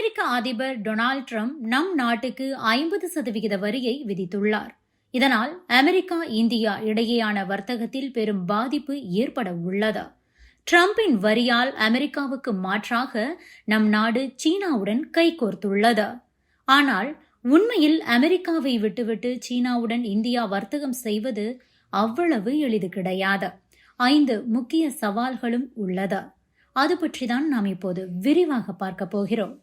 அமெரிக்க அதிபர் Donald Trump நம் நாட்டுக்கு 50% வரியை விதித்துள்ளார். இதனால் அமெரிக்கா இந்தியா இடையேயான வர்த்தகத்தில் பெரும் பாதிப்பு ஏற்பட உள்ளது. ட்ரம்பின் வரியால் அமெரிக்காவுக்கு மாற்றாக நம் நாடு சீனாவுடன் கைகோர்த்துள்ளது. ஆனால் உண்மையில் அமெரிக்காவை விட்டுவிட்டு சீனாவுடன் இந்தியா வர்த்தகம் செய்வது அவ்வளவு எளிது கிடையாது. 5 முக்கிய சவால்களும் உள்ளது. அது பற்றிதான் நாம் இப்போது விரிவாக பார்க்க போகிறோம்.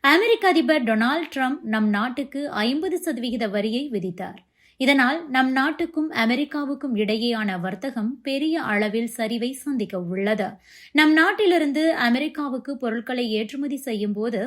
அமெரிக்க அதிபர் டொனால்ட் ட்ரம்ப் நம் நாட்டுக்கு 50% வரியை விதித்தார். இதனால் நம் நாட்டுக்கும் அமெரிக்காவுக்கும் இடையேயான வர்த்தகம் பெரிய அளவில் சரிவை சந்திக்க உள்ளது. நம் நாட்டிலிருந்து அமெரிக்காவுக்கு பொருட்களை ஏற்றுமதி செய்யும் போது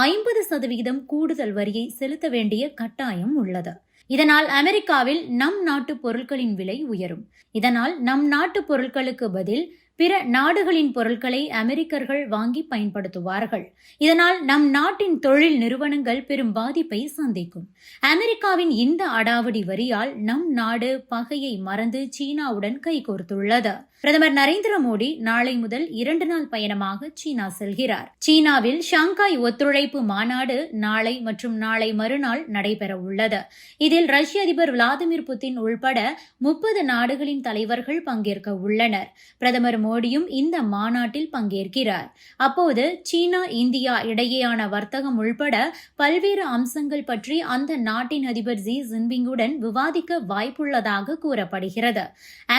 50% கூடுதல் வரியை செலுத்த வேண்டிய கட்டாயம் உள்ளது. இதனால் அமெரிக்காவில் நம் நாட்டு பொருட்களின் விலை உயரும். இதனால் நம் நாட்டு பொருட்களுக்கு பதில் பிற நாடுகளின் பொருட்களை அமெரிக்கர்கள் வாங்கி பயன்படுத்துவார்கள். இதனால் நம் நாட்டின் தொழில் நிறுவனங்கள் பெரும் பாதிப்பை சந்திக்கும். அமெரிக்காவின் இந்த அடாவடி வரியால் நம் நாடு பகையை மறந்து சீனாவுடன் கைகோர்த்துள்ளது. பிரதமர் நரேந்திர மோடி நாளை முதல் 2 நாள் பயணமாக சீனா செல்கிறார். சீனாவில் ஷாங்காய் ஒத்துழைப்பு மாநாடு நாளை மற்றும் நாளை மறுநாள் நடைபெற உள்ளது. இதில் ரஷ்ய அதிபர் விளாடிமிர் புட்டின் உள்பட 30 நாடுகளின் தலைவர்கள் பங்கேற்க உள்ளனர். பிரதமர் மோடியும் இந்த மாநாட்டில் பங்கேற்கிறார். அப்போது சீனா இந்தியா இடையேயான வர்த்தகம் உள்பட பல்வேறு அம்சங்கள் பற்றி அந்த நாட்டின் அதிபர் ஜி ஜின்பிங்குடன் விவாதிக்க வாய்ப்புள்ளதாக கூறப்படுகிறது.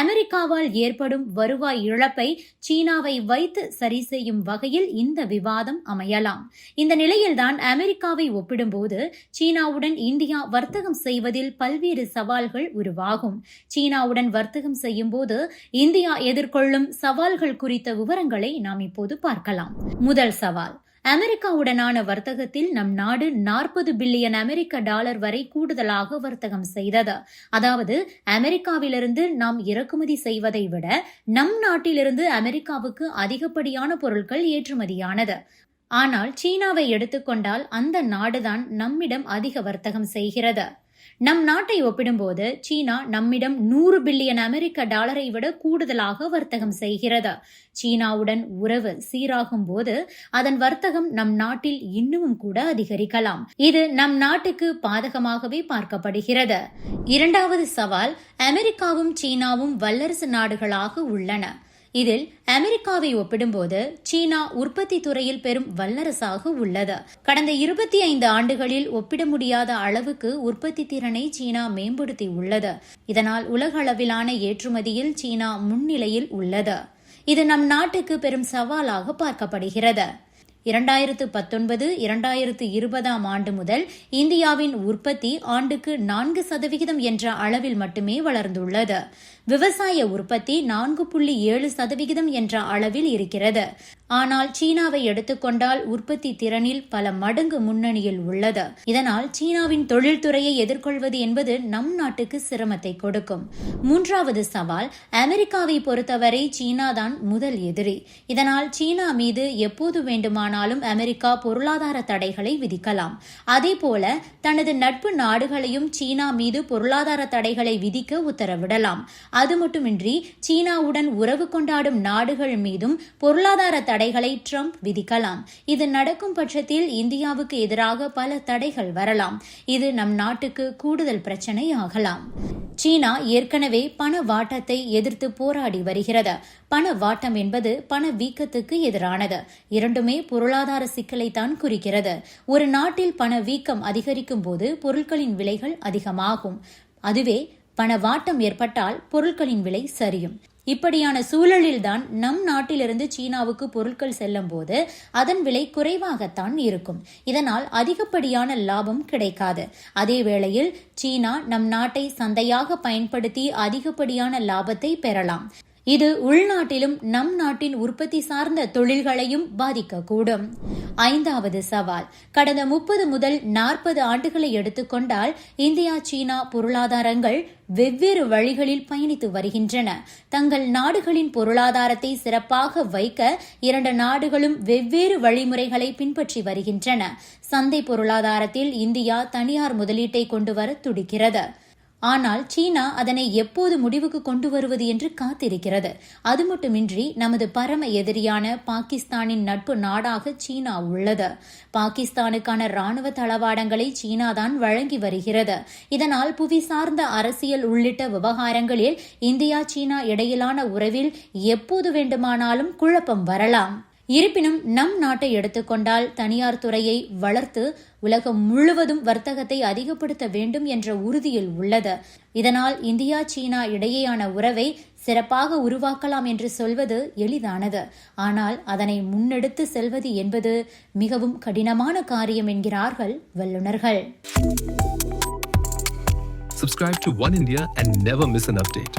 அமெரிக்காவால் ஏற்படும் வருவாய் இழப்பை சீனாவை வைத்து சரி செய்யும் வகையில் இந்த விவாதம் அமையலாம். இந்த நிலையில்தான் அமெரிக்காவை ஒப்பிடும்போது சீனாவுடன் இந்தியா வர்த்தகம் செய்வதில் பல்வேறு சவால்கள் உருவாகும். சீனாவுடன் வர்த்தகம் செய்யும் போது இந்தியா எதிர்கொள்ளும் சவால்கள் குறித்த விவரங்களை நாம் இப்போது பார்க்கலாம். முதல் சவால், அமெரிக்காவுடனான வர்த்தகத்தில் நம் நாடு 40 பில்லியன் அமெரிக்க டாலர் வரை கூடுதலாக வர்த்தகம் செய்தது. அதாவது அமெரிக்காவிலிருந்து நாம் இறக்குமதி செய்வதை விட நம் நாட்டிலிருந்து அமெரிக்காவுக்கு அதிகப்படியான பொருட்கள் ஏற்றுமதியானது. ஆனால் சீனாவை எடுத்துக்கொண்டால் அந்த நாடுதான் நம்மிடம் அதிக வர்த்தகம் செய்கிறது. நம் நாட்டை ஒப்பிடும்போது சீனா நம்மிடம் 100 பில்லியன் அமெரிக்க டாலரை விட கூடுதலாக வர்த்தகம் செய்கிறது. சீனாவுடன் உறவு சீராகும் போது அதன் வர்த்தகம் நம் நாட்டில் இன்னமும் கூட அதிகரிக்கலாம். இது நம் நாட்டுக்கு பாதகமாகவே பார்க்கப்படுகிறது. இரண்டாவது சவால், அமெரிக்காவும் சீனாவும் வல்லரசு நாடுகளாக உள்ளன. இதில் அமெரிக்காவை ஒப்பிடும்போது சீனா உற்பத்தி துறையில் பெரும் வல்லரசாக உள்ளது. கடந்த 25 ஆண்டுகளில் ஒப்பிட முடியாத அளவுக்கு உற்பத்தி திறனை சீனா மேம்படுத்தி உள்ளது. இதனால் உலக அளவிலான ஏற்றுமதியில் சீனா முன்னிலையில் உள்ளது. இது நம் நாட்டுக்கு பெரும் சவாலாக பார்க்கப்படுகிறது. 2019-2020 ஆண்டு முதல் இந்தியாவின் உற்பத்தி ஆண்டுக்கு 4% என்ற அளவில் மட்டுமே வளர்ந்துள்ளது. விவசாய உற்பத்தி 4.7% என்ற அளவில் இருக்கிறது. ஆனால் சீனாவை எடுத்துக்கொண்டால் உற்பத்தி திறனில் பல மடங்கு முன்னணியில் உள்ளது. இதனால் சீனாவின் தொழில்துறையை எதிர்கொள்வது என்பது நம் நாட்டுக்கு சிரமத்தை கொடுக்கும். மூன்றாவது சவால், அமெரிக்காவை பொறுத்தவரை சீனாதான் முதல் எதிரி. இதனால் சீனா மீது எப்போது வேண்டுமானாலும் அமெரிக்கா பொருளாதார தடைகளை விதிக்கலாம். அதேபோல தனது நட்பு நாடுகளையும் சீனா மீது பொருளாதார தடைகளை விதிக்க உத்தரவிடலாம். அது மட்டுமின்றி சீனாவுடன் உறவு கொண்டாடும் நாடுகள் மீதும் பொருளாதார தடைகளை ட்ரம்ப் விதிக்கலாம். இது நடக்கும் பட்சத்தில் இந்தியாவுக்கு எதிராக பல தடைகள் வரலாம். இது நம் நாட்டுக்கு கூடுதல் பிரச்சனை ஆகலாம். சீனா ஏற்கனவே பண வாட்டத்தை எதிர்த்து போராடி வருகிறது. பண வாட்டம் என்பது பண வீக்கத்துக்கு எதிரானது. இரண்டுமே பொருளாதார சிக்கலைத்தான் குறிக்கிறது. ஒரு நாட்டில் பண வீக்கம் அதிகரிக்கும் போது பொருட்களின் விலைகள் அதிகமாகும். அதுவே பணவாட்டம் ஏற்பட்டால் பொருட்களின் விலை சரியும். இப்படியான சூழலில்தான் நம் நாட்டிலிருந்து சீனாவுக்கு பொருட்கள் செல்லும் போது அதன் விலை குறைவாகத்தான் இருக்கும். இதனால் அதிகப்படியான லாபம் கிடைக்காது. அதே வேளையில் சீனா நம் நாட்டை சந்தையாக பயன்படுத்தி அதிகப்படியான லாபத்தை பெறலாம். இது உள்நாட்டிலும் நம் நாட்டின் உற்பத்தி சார்ந்த தொழில்களையும் பாதிக்கக்கூடும். ஐந்தாவது சவால், கடந்த 30 முதல் 40 ஆண்டுகளை எடுத்துக்கொண்டால் இந்தியா சீனா பொருளாதாரங்கள் வெவ்வேறு வழிகளில் பயணித்து வருகின்றன. தங்கள் நாடுகளின் பொருளாதாரத்தை சிறப்பாக வைக்க 2 நாடுகளும் வெவ்வேறு வழிமுறைகளை பின்பற்றி வருகின்றன. சந்தை பொருளாதாரத்தில் இந்தியா தனியார் முதலீட்டை கொண்டு வர துடிக்கிறது. ஆனால் சீனா அதனை எப்போது முடிவுக்கு கொண்டு வருவது என்று காத்திருக்கிறது. அது மட்டுமின்றி நமது பரம எதிரியான பாகிஸ்தானின் நட்பு நாடாக சீனா உள்ளது. பாகிஸ்தானுக்கான ராணுவ தளவாடங்களை சீனாதான் வழங்கி வருகிறது. இதனால் புவி சார்ந்த அரசியல் உள்ளிட்ட விவகாரங்களில் இந்தியா சீனா இடையிலான உறவில் எப்போது வேண்டுமானாலும் குழப்பம் வரலாம். இருப்பினும் நம் நாட்டை எடுத்துக்கொண்டால் தனியார் துறையை வளர்த்து உலகம் முழுவதும் வர்த்தகத்தை அதிகப்படுத்த வேண்டும் என்ற உறுதியில் உள்ளது. இதனால் இந்தியா சீனா இடையேயான உறவை சிறப்பாக உருவாக்கலாம் என்று சொல்வது எளிதானது. ஆனால் அதனை முன்னெடுத்து செல்வது என்பது மிகவும் கடினமான காரியம் என்கிறார்கள் வல்லுநர்கள். Subscribe to One India and never miss an update.